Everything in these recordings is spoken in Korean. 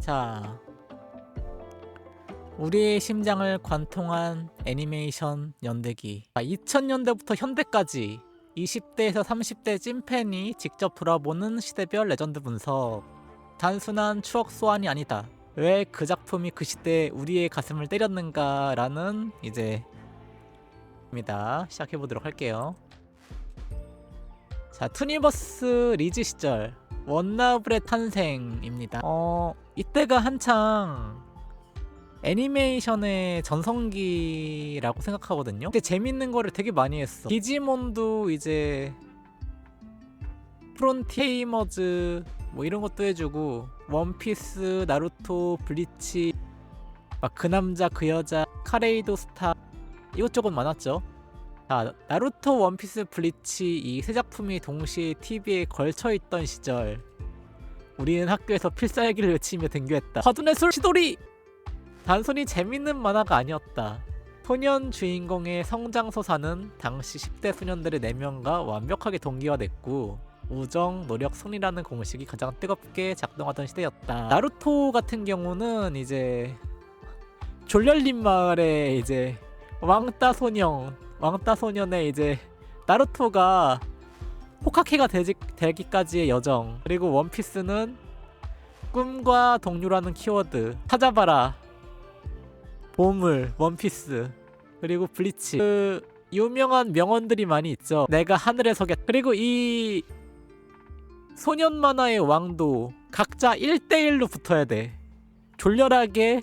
자, 우리의 심장을 관통한 애니메이션 연대기. 2000년대부터 현대까지 20대에서 30대 찐팬이 직접 돌아보는 시대별 레전드 분석. 단순한 추억 소환이 아니다. 왜 그 작품이 그 시대에 우리의 가슴을 때렸는가 라는 이제 입니다. 시작해보도록 할게요. 자, 투니버스 리즈 시절 원나블의 탄생입니다. 이때가 한창 애니메이션의 전성기라고 생각하거든요. 근데 재밌는 거를 되게 많이 했어. 디지몬도 이제 프론티에이머즈 뭐 이런 것도 해주고, 원피스, 나루토, 블리치, 막 그 남자 그 여자, 카레이도 스타 이것저것 많았죠. 자, 나루토, 원피스, 블리치 이 세 작품이 동시에 TV에 걸쳐있던 시절, 우리는 학교에서 필살기를 외치며 등교했다. 화둔의 술 시도리! 단순히 재밌는 만화가 아니었다. 소년 주인공의 성장서사는 당시 10대 소년들의 내면과 완벽하게 동기화됐고, 우정, 노력, 승리라는 공식이 가장 뜨겁게 작동하던 시대였다. 나루토 같은 경우는 이제 졸렬린 마을의 이제 왕따 소년의 이제 나루토가 호카게가 되기까지의 여정, 그리고 원피스는 꿈과 동료라는 키워드, 찾아봐라, 보물, 원피스, 그리고 블리치, 그 유명한 명언들이 많이 있죠. 내가 하늘에 서겠다. 그리고 이 소년 만화의 왕도 각자 1대1로 붙어야 돼. 졸렬하게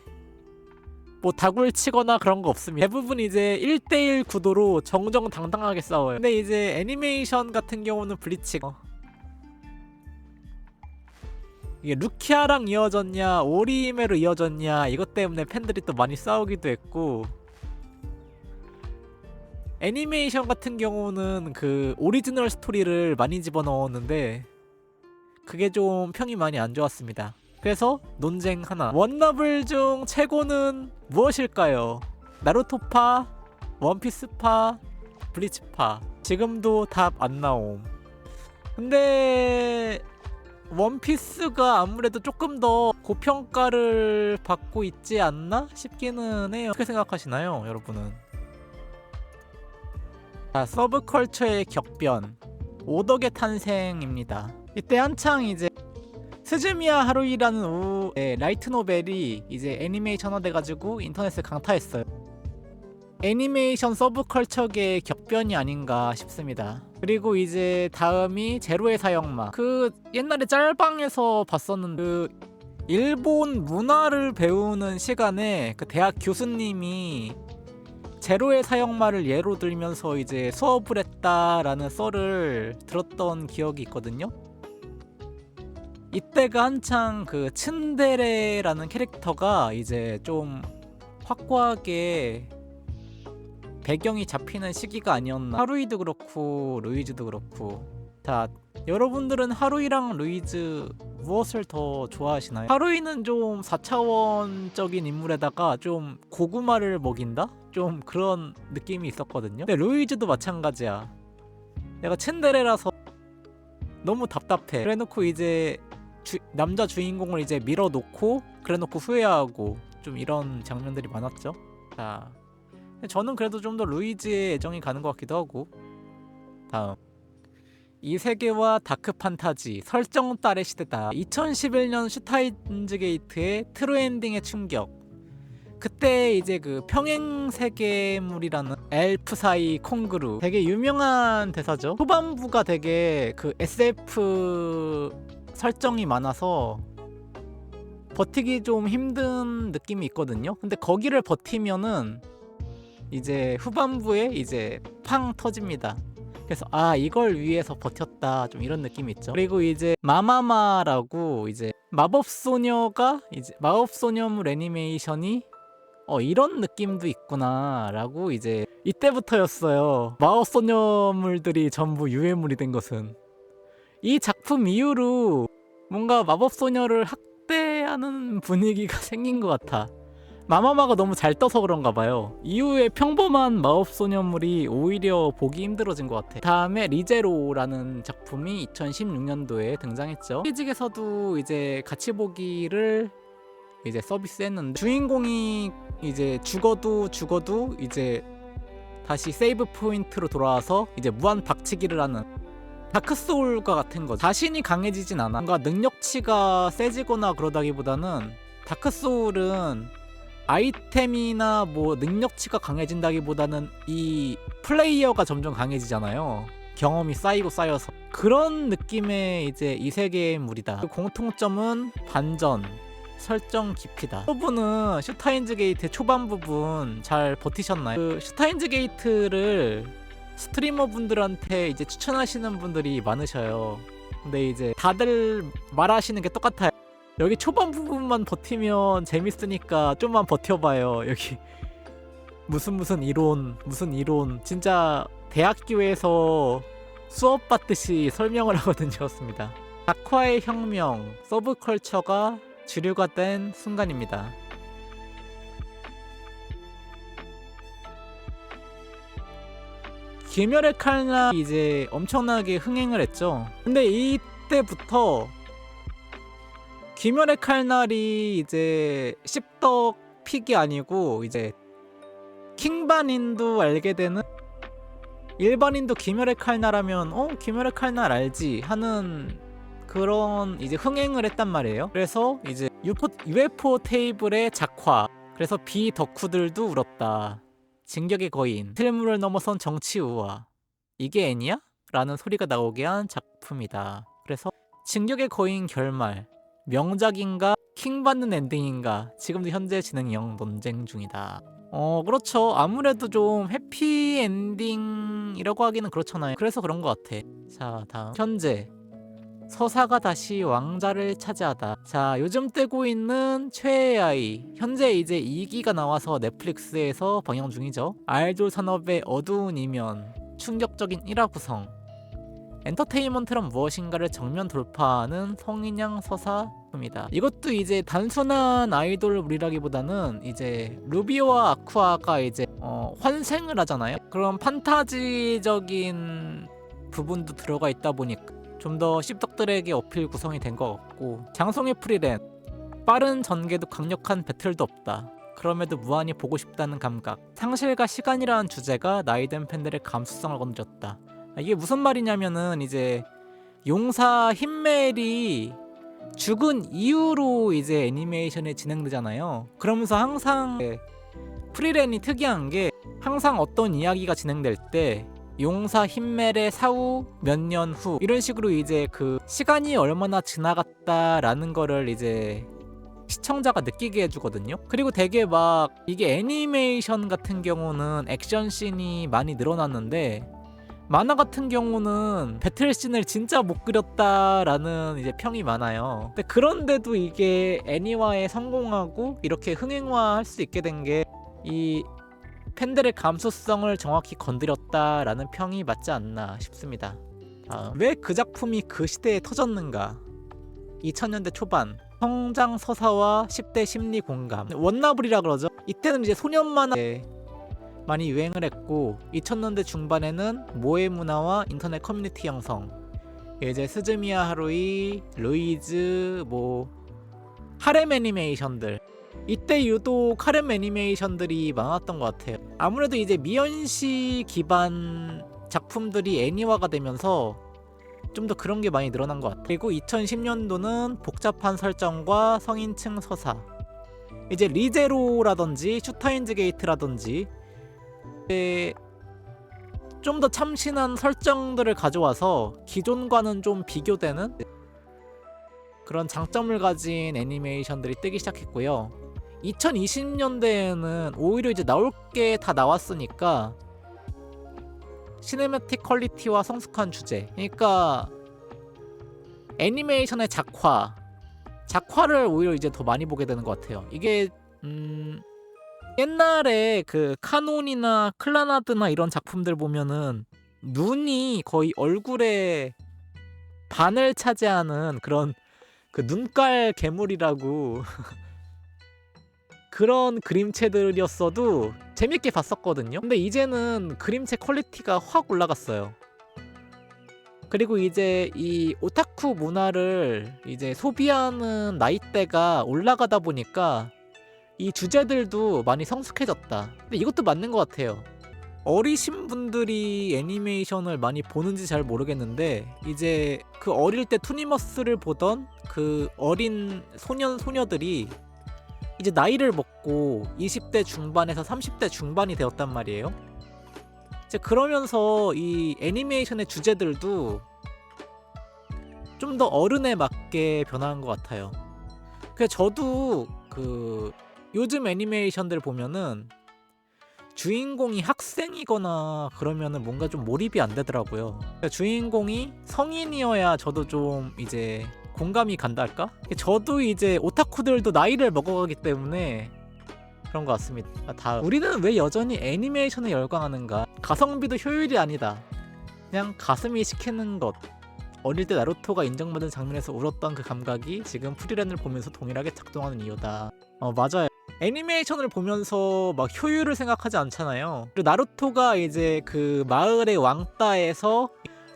뭐 다굴 치거나 그런 거 없습니다. 대부분 이제 1대1 구도로 정정당당하게 싸워요. 근데 이제 애니메이션 같은 경우는 블리치, 이게 루키아랑 이어졌냐 오리히메로 이어졌냐 이것 때문에 팬들이 또 많이 싸우기도 했고, 애니메이션 같은 경우는 그 오리지널 스토리를 많이 집어넣었는데 그게 좀 평이 많이 안 좋았습니다. 그래서 논쟁 하나. 원나블 중 최고는 무엇일까요? 나루토파, 원피스파, 블리치파. 지금도 답 안 나옴. 근데 원피스가 아무래도 조금 더 고평가를 받고 있지 않나 싶기는 해요. 어떻게 생각하시나요, 여러분은? 자, 서브컬처의 격변, 오덕의 탄생입니다. 이때 한창 이제 스즈미야 하루이라는 라이트 노벨이 이제 애니메이션화 돼가지고 인터넷을 강타했어요. 애니메이션 서브컬처계의 격변이 아닌가 싶습니다. 그리고 이제 다음이 제로의 사형마. 그 옛날에 짤방에서 봤었는데, 그 일본 문화를 배우는 시간에 그 대학 교수님이 제로의 사형마를 예로 들면서 이제 수업을 했다라는 썰을 들었던 기억이 있거든요. 이때가 한창 그 츤데레라는 캐릭터가 이제 좀 확고하게 배경이 잡히는 시기가 아니었나. 하루이도 그렇고 루이즈도 그렇고. 자, 여러분들은 하루이랑 루이즈 무엇을 더 좋아하시나요? 하루이는 좀 4차원적인 인물에다가 좀 고구마를 먹인다? 좀 그런 느낌이 있었거든요. 근데 루이즈도 마찬가지야. 내가 츤데레라서 너무 답답해. 그래놓고 이제 남자 주인공을 이제 밀어놓고 그래놓고 후회하고 좀 이런 장면들이 많았죠. 자, 저는 그래도 좀 더 루이즈의 애정이 가는 것 같기도 하고. 다음, 이 세계와 다크 판타지 설정 딸의 시대다. 2011년 슈타인즈 게이트의 트루 엔딩의 충격. 그때 이제 그 평행 세계물이라는 엘프 사이 콩그루, 되게 유명한 대사죠. 후반부가 되게 그 SF 설정이 많아서 버티기 좀 힘든 느낌이 있거든요. 근데 거기를 버티면은 이제 후반부에 이제 팡 터집니다. 그래서 아, 이걸 위해서 버텼다, 좀 이런 느낌이 있죠. 그리고 이제 마마마라고 이제 마법소녀가 이제 마법소녀물 애니메이션이 이런 느낌도 있구나 라고, 이제 이때부터였어요. 마법소녀물들이 전부 유해물이 된 것은. 이 작품 이후로 뭔가 마법소녀를 학대하는 분위기가 생긴 것 같아. 마마마가 너무 잘 떠서 그런가 봐요. 이후에 평범한 마법소녀물이 오히려 보기 힘들어진 것 같아. 다음에 리제로라는 작품이 2016년도에 등장했죠. 시리즈에서도 이제 같이 보기를 이제 서비스했는데, 주인공이 이제 죽어도 이제 다시 세이브 포인트로 돌아와서 이제 무한 박치기를 하는 다크소울과 같은 거죠. 자신이 강해지진 않아. 뭔가 능력치가 세지거나 그러다기보다는, 다크소울은 아이템이나 뭐 능력치가 강해진다기보다는 이 플레이어가 점점 강해지잖아요. 경험이 쌓이고 쌓여서. 그런 느낌의 이제 이 세계의 물이다. 그 공통점은 반전, 설정 깊이다. 부분은 슈타인즈 게이트 초반 부분 잘 버티셨나요? 그 슈타인즈 게이트를 스트리머 분들한테 이제 추천하시는 분들이 많으셔요. 근데 이제 다들 말하시는 게 똑같아요. 여기 초반 부분만 버티면 재밌으니까 좀만 버텨봐요. 여기 무슨 이론 진짜 대학교에서 수업 받듯이 설명을 하거든요. 습니다. 작화의 혁명, 서브컬처가 주류가 된 순간입니다. 귀멸의 칼날 이제 엄청나게 흥행을 했죠. 근데 이때부터 귀멸의 칼날이 이제 씹덕 픽이 아니고, 이제 킹반인도 알게 되는, 일반인도 귀멸의 칼날 하면 귀멸의 칼날 알지 하는 그런 이제 흥행을 했단 말이에요. 그래서 이제 UFO 테이블의 작화, 그래서 비 덕후들도 울었다. 진격의 거인, 틀물을 넘어선 정치 우화, 이게 애니야? 라는 소리가 나오게 한 작품이다. 그래서 진격의 거인 결말, 명작인가 킹받는 엔딩인가 지금도 현재 진행형 논쟁 중이다. 그렇죠. 아무래도 좀 해피 엔딩이라고 하기는 그렇잖아요. 그래서 그런 것 같아. 자, 다음. 현재 서사가 다시 왕자를 차지하다. 자, 요즘 뜨고 있는 최애의 아이, 현재 이제 2기가 나와서 넷플릭스에서 방영 중이죠. 아이돌 산업의 어두운 이면, 충격적인 1화 구성, 엔터테인먼트란 무엇인가를 정면 돌파하는 성인양 서사입니다. 이것도 이제 단순한 아이돌물이라기보다는 이제 루비오와 아쿠아가 이제 환생을 하잖아요. 그런 판타지적인 부분도 들어가 있다 보니까 좀 더 씹덕들에게 어필 구성이 된 것 같고, 장송의 프리랜, 빠른 전개도 강력한 배틀도 없다. 그럼에도 무한히 보고 싶다는 감각, 상실과 시간이라는 주제가 나이든 팬들의 감수성을 건드렸다. 이게 무슨 말이냐면은, 이제 용사 힘멜이 죽은 이후로 이제 애니메이션이 진행되잖아요. 그러면서 항상 프리랜이 특이한 게, 항상 어떤 이야기가 진행될 때 용사 힘멜의 사후 몇 년 후 이런 식으로 이제 그 시간이 얼마나 지나갔다라는 거를 이제 시청자가 느끼게 해주거든요. 그리고 되게 막 이게 애니메이션 같은 경우는 액션씬이 많이 늘어났는데, 만화 같은 경우는 배틀씬을 진짜 못 그렸다라는 이제 평이 많아요. 근데 그런데도 이게 애니화에 성공하고 이렇게 흥행화할 수 있게 된 게 이 팬들의 감수성을 정확히 건드렸다라는 평이 맞지 않나 싶습니다. 왜 그 작품이 그 시대에 터졌는가? 2000년대 초반 성장 서사와 10대 심리 공감, 원나블이라 그러죠. 이때는 이제 소년 만화 많이 유행을 했고, 2000년대 중반에는 모에 문화와 인터넷 커뮤니티 형성, 이제 스즈미야 하루이, 루이즈, 뭐 하렘 애니메이션들, 이때 유독 하렘 애니메이션들이 많았던 것 같아요. 아무래도 이제 미연시 기반 작품들이 애니화가 되면서 좀 더 그런 게 많이 늘어난 것 같아요. 그리고 2010년도는 복잡한 설정과 성인층 서사, 이제 리제로라든지 슈타인즈 게이트라든지 좀 더 참신한 설정들을 가져와서 기존과는 좀 비교되는 그런 장점을 가진 애니메이션들이 뜨기 시작했고요. 2020년대에는 오히려 이제 나올 게 다 나왔으니까 시네매틱 퀄리티와 성숙한 주제, 그러니까 애니메이션의 작화를 오히려 이제 더 많이 보게 되는 것 같아요. 이게 옛날에 그 카논이나 클라나드나 이런 작품들 보면은 눈이 거의 얼굴의 반을 차지하는 그런 그 눈깔 괴물이라고 그런 그림체들이었어도 재밌게 봤었거든요. 근데 이제는 그림체 퀄리티가 확 올라갔어요. 그리고 이제 이 오타쿠 문화를 이제 소비하는 나이대가 올라가다 보니까 이 주제들도 많이 성숙해졌다. 근데 이것도 맞는 것 같아요. 어리신 분들이 애니메이션을 많이 보는지 잘 모르겠는데 이제 그 어릴 때 투니버스를 보던 그 어린 소년들이 이제 나이를 먹고 20대 중반에서 30대 중반이 되었단 말이에요. 이제 그러면서 이 애니메이션의 주제들도 좀 더 어른에 맞게 변화한 것 같아요. 그래서 저도 그 요즘 애니메이션들 보면은 주인공이 학생이거나 그러면은 뭔가 좀 몰입이 안 되더라고요. 그러니까 주인공이 성인이어야 저도 좀 이제 공감이 간달까? 저도 이제 오타쿠들도 나이를 먹어가기 때문에 그런 것 같습니다. 다음, 우리는 왜 여전히 애니메이션에 열광하는가? 가성비도 효율이 아니다. 그냥 가슴이 시키는 것. 어릴 때 나루토가 인정받은 장면에서 울었던 그 감각이 지금 프리랜을 보면서 동일하게 작동하는 이유다. 맞아요. 애니메이션을 보면서 막 효율을 생각하지 않잖아요. 그리고 나루토가 이제 그 마을의 왕따에서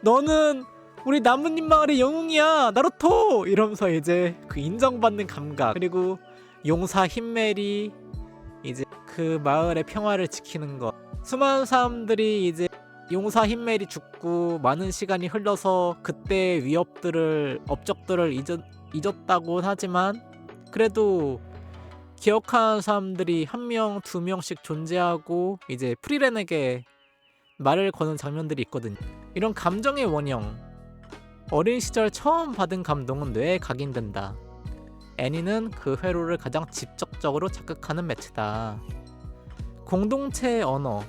너는 우리 나뭇잎 마을의 영웅이야 나루토 이러면서 이제 그 인정받는 감각, 그리고 용사 힌메리 이제 그 마을의 평화를 지키는 것, 수많은 사람들이 이제 용사 힌메리 죽고 많은 시간이 흘러서 그때의 업적들을 잊었다고 하지만 그래도 기억하는 사람들이 한 명, 두 명씩 존재하고 이제 프리랜에게 말을 거는 장면들이 있거든요. 이런 감정의 원형, 어린 시절 처음 받은 감동은 뇌에 각인된다. 애니는 그 회로를 가장 직접적으로 자극하는 매체다. 공동체의 언어,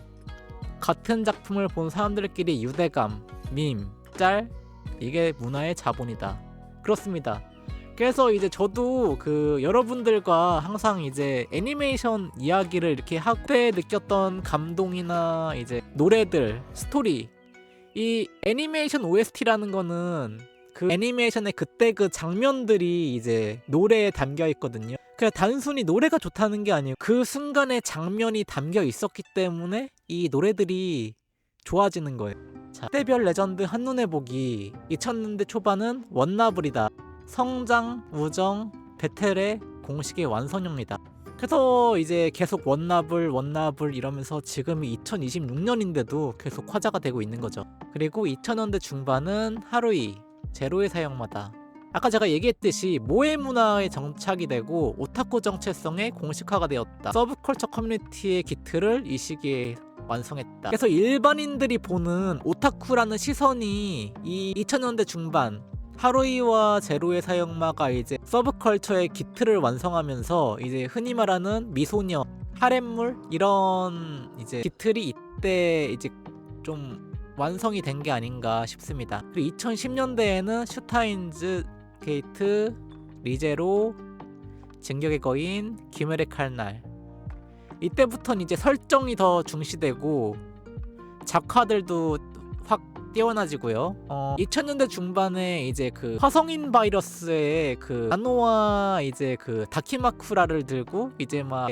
같은 작품을 본 사람들끼리 유대감, 밈, 짤, 이게 문화의 자본이다. 그렇습니다. 그래서 이제 저도 그 여러분들과 항상 이제 애니메이션 이야기를 이렇게 하고 그때 느꼈던 감동이나 이제 노래들, 스토리, 이 애니메이션 OST라는 거는 그 애니메이션의 그때 그 장면들이 이제 노래에 담겨 있거든요. 그냥 단순히 노래가 좋다는 게 아니에요. 그 순간의 장면이 담겨 있었기 때문에 이 노래들이 좋아지는 거예요. 자, 때별 레전드 한눈에 보기. 2000년대 초반은 원나블이다. 성장, 우정, 배틀의 공식의 완성형이다. 그래서 이제 계속 원나블 이러면서 지금이 2026년인데도 계속 화제가 되고 있는 거죠. 그리고 2000년대 중반은 하루이, 제로의 사형마다. 아까 제가 얘기했듯이 모해 문화에 정착이 되고 오타쿠 정체성의 공식화가 되었다. 서브컬처 커뮤니티의 기틀을 이 시기에 완성했다. 그래서 일반인들이 보는 오타쿠라는 시선이 이 2000년대 중반 하루이와 제로의 사형마가 이제 서브컬처의 기틀을 완성하면서 이제 흔히 말하는 미소녀, 하렘물 이런 이제 기틀이 이때 이제 좀 완성이 된 게 아닌가 싶습니다. 그리고 2010년대에는 슈타인즈 게이트, 리제로, 진격의 거인, 귀멸의 칼날, 이때부터는 이제 설정이 더 중시되고 작화들도 확 뛰어나지고요. 2000년대 중반에 이제 그 화성인 바이러스의 그 나노와 이제 그 다키마쿠라를 들고 이제 막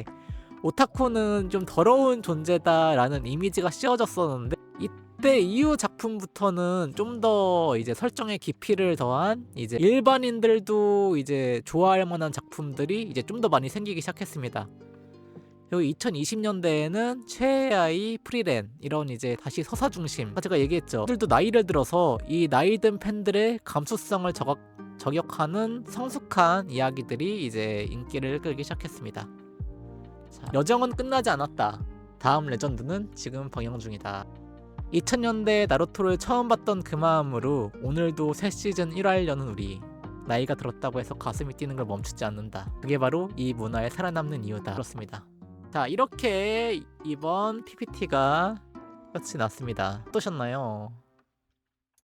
오타쿠는 좀 더러운 존재다라는 이미지가 씌워졌었는데 이때 이후 작품부터는 좀 더 이제 설정의 깊이를 더한 이제 일반인들도 이제 좋아할 만한 작품들이 이제 좀 더 많이 생기기 시작했습니다. 그리고 2020년대에는 최애아이, 프리랜 이런 이제 다시 서사 중심, 제가 얘기했죠. 팬들도 나이를 들어서 이 나이든 팬들의 감수성을 저격하는 성숙한 이야기들이 이제 인기를 끌기 시작했습니다. 자, 여정은 끝나지 않았다. 다음 레전드는 지금 방영 중이다. 2000년대 나루토를 처음 봤던 그 마음으로 오늘도 새 시즌 1화를 여는 우리. 나이가 들었다고 해서 가슴이 뛰는 걸 멈추지 않는다. 그게 바로 이 문화에 살아남는 이유다. 그렇습니다. 자, 이렇게 이번 PPT가 끝이 났습니다. 어떠셨나요?